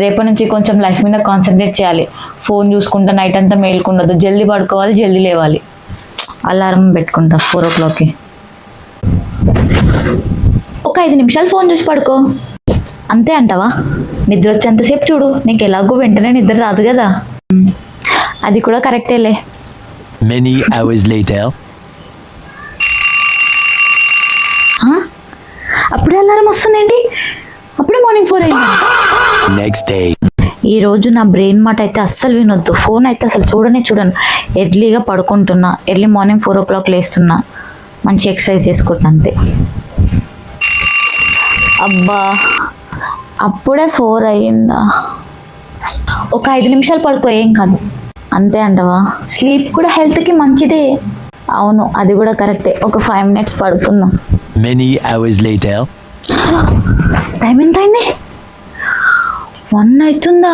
రేపటి నుంచి కొంచెం లైఫ్ మీద కాన్సన్ట్రేట్ చేయాలి. ఫోన్ చూసుకుంటా నైట్ అంతా మేలుకుండదు. జల్దీ పడుకోవాలి, జల్దీ లేవాలి. అలారం పెట్టుకుంటా 4 o'clockకి. ఒక 5 నిమిషాలు ఫోన్ చూసి పడుకో. అంతే అంటావా? నిద్ర వచ్చేంతసేపు చూడు. నీకు ఎలాగో వెంటనే నిద్ర రాదు కదా. అది కూడా కరెక్టేలే. Many hours later. అప్పుడే అలారం వస్తుందేంటి? అప్పుడే మార్నింగ్ 4 అయింది. Next day. ఈ రోజు నా బ్రెయిన్ మాట అయితే అస్సలు వినొద్దు. ఫోన్ అయితే అసలు చూడను. ఎర్లీగా పడుకుంటున్నా, ఎర్లీ మార్నింగ్ 4 o'clock లేస్తున్నా, మంచి ఎక్సర్సైజ్ చేసుకుంటున్నా అంతే. అబ్బా, అప్పుడే 4 అయ్యిందా? ఒక 5 నిమిషాలు పడుకో, ఏం కాదు. అంతే అంటవా? స్లీప్ కూడా హెల్త్కి మంచిదే. అవును, అది కూడా కరెక్టే. ఒక 5 minutes పడుకుందాం. Many hours later. టైం ఎంత అయింది? 1 అవుతుందా?